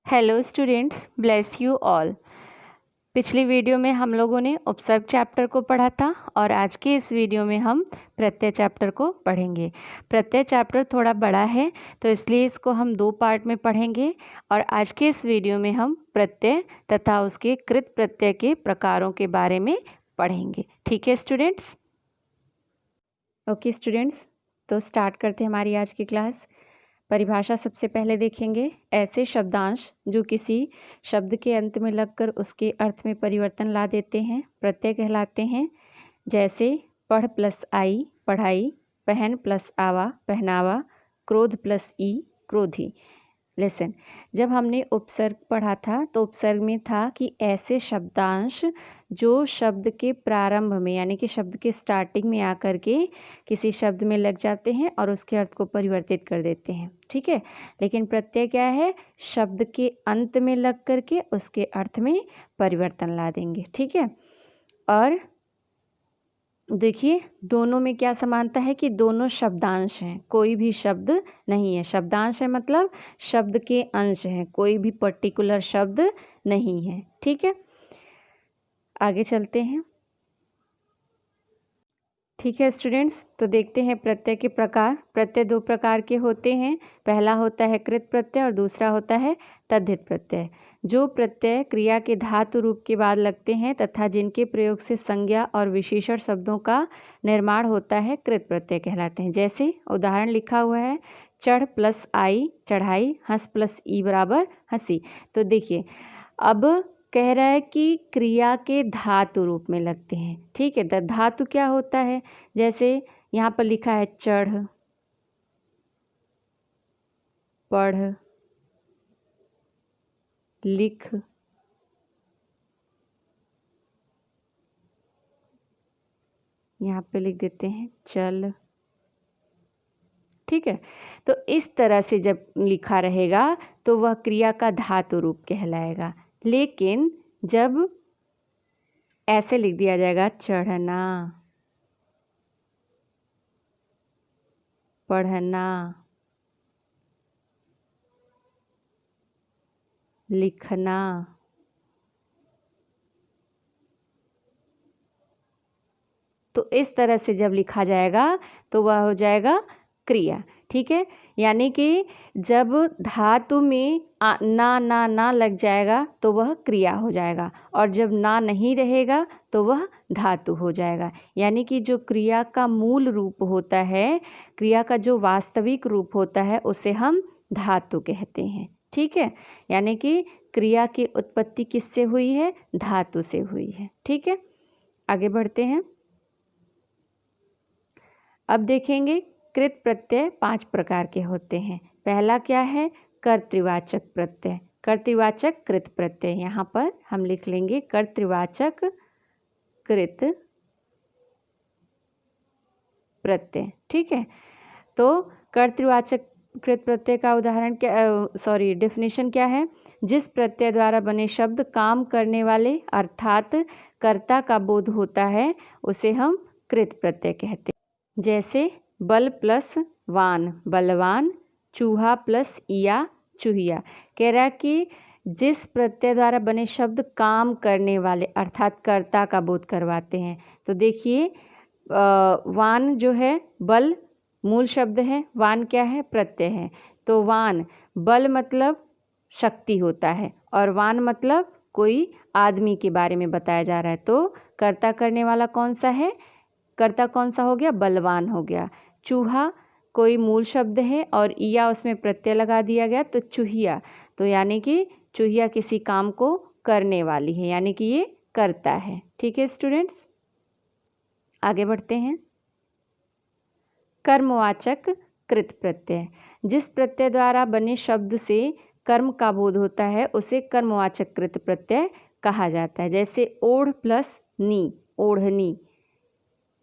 Hello students, bless you all. पिछली video में हम लोगों ने उपसर्ग चैप्टर को पढ़ा था और आज के इस वीडियो में हम प्रत्यय चैप्टर को पढ़ेंगे। प्रत्यय चैप्टर थोड़ा बड़ा है तो इसलिए इसको हम 2 पार्ट में पढ़ेंगे और आज के इस वीडियो में हम प्रत्यय तथा उसके कृत प्रत्यय के प्रकारों के बारे में पढ़ेंगे। ठीक है स्टूडेंट्स? ओके स्टूडेंट्स, तो स्टार्ट करते हैं हमारी आज की क्लास। परिभाषा सबसे पहले देखेंगे। ऐसे शब्दांश जो किसी शब्द के अंत में लगकर उसके अर्थ में परिवर्तन ला देते हैं प्रत्यय कहलाते हैं। जैसे पढ़ प्लस आई पढ़ाई, पहन प्लस आवा पहनावा, क्रोध प्लस ई क्रोधी। लेसन, जब हमने उपसर्ग पढ़ा था तो उपसर्ग में था कि ऐसे शब्दांश जो शब्द के प्रारंभ में यानी कि शब्द के स्टार्टिंग में आकर के किसी शब्द में लग जाते हैं और उसके अर्थ को परिवर्तित कर देते हैं। ठीक है, लेकिन प्रत्यय क्या है? शब्द के अंत में लग करके उसके अर्थ में परिवर्तन ला देंगे। ठीक है, और देखिए दोनों में क्या समानता है कि दोनों शब्दांश हैं, कोई भी शब्द नहीं है। शब्दांश है मतलब शब्द के अंश हैं, कोई भी पर्टिकुलर शब्द नहीं है। ठीक है, आगे चलते हैं। ठीक है स्टूडेंट्स, तो देखते हैं प्रत्यय के प्रकार। प्रत्यय 2 प्रकार के होते हैं। पहला होता है कृत प्रत्यय और दूसरा होता है तद्धित प्रत्यय। जो प्रत्यय क्रिया के धातु रूप के बाद लगते हैं तथा जिनके प्रयोग से संज्ञा और विशेषण शब्दों का निर्माण होता है कृत प्रत्यय कहलाते हैं। जैसे उदाहरण लिखा हुआ है, चढ़ प्लस आई चढ़ाई, हंस प्लस ई बराबर हंसी। तो देखिए अब कह रहा है कि क्रिया के धातु रूप में लगते हैं। ठीक है, तो धातु क्या होता है? जैसे यहाँ पर लिखा है चढ़, पढ़, लिख, यहाँ पे लिख देते हैं चल। ठीक है, तो इस तरह से जब लिखा रहेगा तो वह क्रिया का धातु रूप कहलाएगा। लेकिन जब ऐसे लिख दिया जाएगा चढ़ना, पढ़ना, लिखना, तो इस तरह से जब लिखा जाएगा तो वह हो जाएगा क्रिया। ठीक है, यानी कि जब धातु में ना लग जाएगा तो वह क्रिया हो जाएगा और जब ना नहीं रहेगा तो वह धातु हो जाएगा। यानी कि जो क्रिया का मूल रूप होता है, क्रिया का जो वास्तविक रूप होता है उसे हम धातु कहते हैं। ठीक है, यानी कि क्रिया की उत्पत्ति किससे हुई है? धातु से हुई है। ठीक है, आगे बढ़ते हैं। अब देखेंगे कृत प्रत्यय 5 प्रकार के होते हैं। पहला क्या है? कर्तृवाचक प्रत्यय, कर्तृवाचक कृत प्रत्यय। यहाँ पर हम लिख लेंगे कर्तृवाचक कृत प्रत्यय। ठीक है, तो कर्तृवाचक कृत प्रत्यय का उदाहरण क्या, डेफिनेशन क्या है? जिस प्रत्यय द्वारा बने शब्द काम करने वाले अर्थात कर्ता का बोध होता है उसे हम कृत प्रत्यय कहते हैं। जैसे बल प्लस वान बलवान, चूहा प्लस इया चूहिया। कह रहा है कि जिस प्रत्यय द्वारा बने शब्द काम करने वाले अर्थात कर्ता का बोध करवाते हैं। तो देखिए वान जो है बल मूल शब्द है, वान क्या है? प्रत्यय है। तो वान बल मतलब शक्ति होता है और वान मतलब कोई आदमी के बारे में बताया जा रहा है। तो कर्ता करने वाला कौन सा है? कर्ता कौन सा हो गया? बलवान हो गया। चूहा कोई मूल शब्द है और इया उसमें प्रत्यय लगा दिया गया तो चूहिया। तो यानी कि चूहिया किसी काम को करने वाली है, यानी कि ये करता है। ठीक है स्टूडेंट्स, आगे बढ़ते हैं। कर्मवाचक कृत प्रत्यय, जिस प्रत्यय द्वारा बने शब्द से कर्म का बोध होता है उसे कर्मवाचक कृत प्रत्यय कहा जाता है। जैसे ओढ़ प्लस नी ओढ़नी,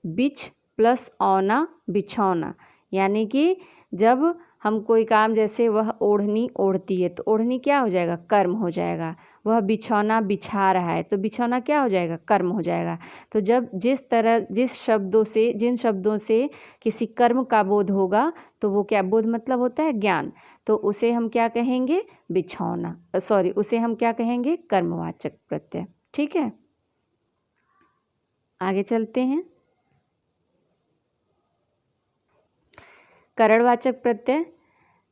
बिछ प्लस औना बिछौना। यानी कि जब हम कोई काम, जैसे वह ओढ़नी ओढ़ती है, तो ओढ़नी क्या हो जाएगा? कर्म हो जाएगा। वह बिछौना बिछा रहा है, तो बिछौना क्या हो जाएगा? कर्म हो जाएगा। तो जब जिन शब्दों से किसी कर्म का बोध होगा, तो वो क्या बोध मतलब होता है? ज्ञान। तो उसे हम क्या कहेंगे? बिछौना, उसे हम क्या कहेंगे? कर्मवाचक प्रत्यय। ठीक है, आगे चलते हैं। करणवाचक प्रत्यय,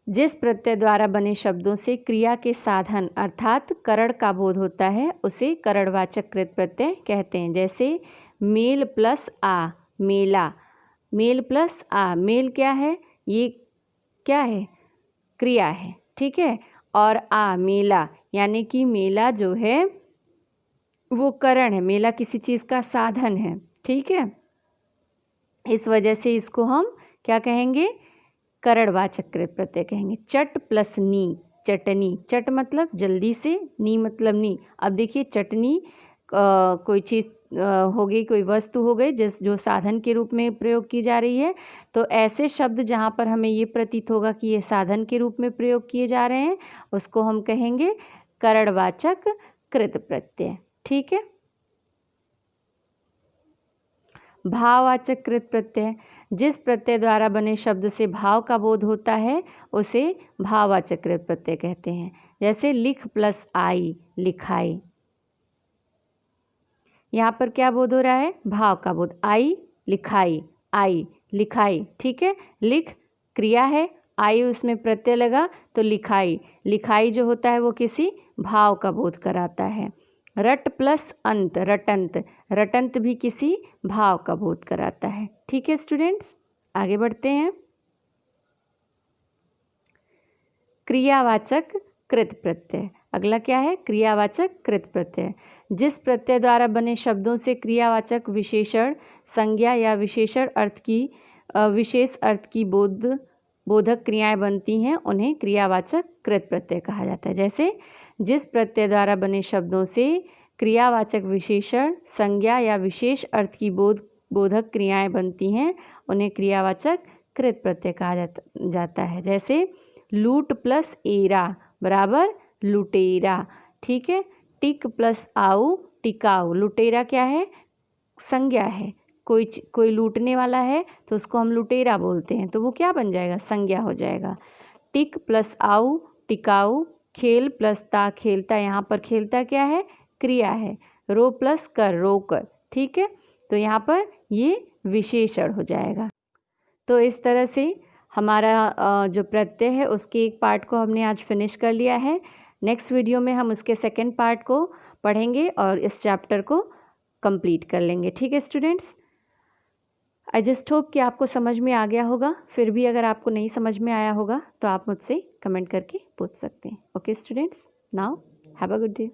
जिस प्रत्यय द्वारा बने शब्दों से क्रिया के साधन अर्थात करण का बोध होता है, उसे करणवाचक कृत प्रत्यय कहते हैं। जैसे मेल प्लस आ, मेला। मेल प्लस आ, मेल क्या है? ये क्या है? क्रिया है। ठीक है, और आ, मेला, यानी कि मेला जो है वो करण है, मेला किसी चीज़ का साधन है। ठीक है, इस वजह से इसको हम क्या कहेंगे? करणवाचक कृत प्रत्यय कहेंगे। चट प्लस नी, चटनी। चट मतलब जल्दी से, नी मतलब नी। अब देखिए, चटनी कोई चीज़ हो गई, कोई वस्तु हो गई जो साधन के रूप में प्रयोग की जा रही है। तो ऐसे शब्द जहाँ पर हमें ये प्रतीत होगा कि ये साधन के रूप में प्रयोग किए जा रहे हैं, उसको हम कहेंगे करणवाचक कृत प्रत्यय। ठीक है, भाववाचक कृत प्रत्यय, जिस प्रत्यय द्वारा बने शब्द से भाव का बोध होता है, उसे भाववाचक कृत प्रत्यय कहते हैं। जैसे लिख प्लस आई, लिखाई। यहाँ पर क्या बोध हो रहा है? भाव का बोध। आई, लिखाई, आई, लिखाई। ठीक है, लिख क्रिया है, आई उसमें प्रत्यय लगा, तो लिखाई। लिखाई जो होता है वो किसी भाव का बोध कराता है। रट प्लस अंत, रटंत। रटंत भी किसी भाव का बोध कराता है। ठीक है स्टूडेंट्स, आगे बढ़ते हैं। क्रियावाचक कृत प्रत्यय, अगला क्या है? क्रियावाचक कृत प्रत्यय, जिस प्रत्यय द्वारा बने शब्दों से क्रियावाचक विशेषण, संज्ञा या विशेष अर्थ की बोधक क्रियाएं बनती हैं, उन्हें क्रियावाचक कृत प्रत्यय कहा जाता है। जैसे जिस प्रत्यय द्वारा बने शब्दों से क्रियावाचक विशेषण, संज्ञा या विशेष अर्थ की बोधक क्रियाएं बनती हैं, उन्हें क्रियावाचक कृत प्रत्यय कहा जाता है। जैसे लूट प्लस एरा बराबर लुटेरा। ठीक है, टिक प्लस आऊ, टिकाऊ। लुटेरा क्या है? संज्ञा है। कोई लूटने वाला है तो उसको हम लुटेरा बोलते हैं, तो वो क्या बन जाएगा? संज्ञा हो जाएगा। टिक प्लस आऊ, टिकाऊ। खेल प्लस ता, खेलता। यहाँ पर खेलता क्या है? क्रिया है। रो प्लस कर, रोकर। ठीक है, तो यहाँ पर ये विशेषण हो जाएगा। तो इस तरह से हमारा जो प्रत्यय है उसके एक पार्ट को हमने आज फिनिश कर लिया है। नेक्स्ट वीडियो में हम उसके सेकंड पार्ट को पढ़ेंगे और इस चैप्टर को कंप्लीट कर लेंगे। ठीक है स्टूडेंट्स, आई जस्ट होप कि आपको समझ में आ गया होगा। फिर भी अगर आपको नहीं समझ में आया होगा तो आप मुझसे कमेंट करके पूछ सकते हैं। Okay students, now have a good day.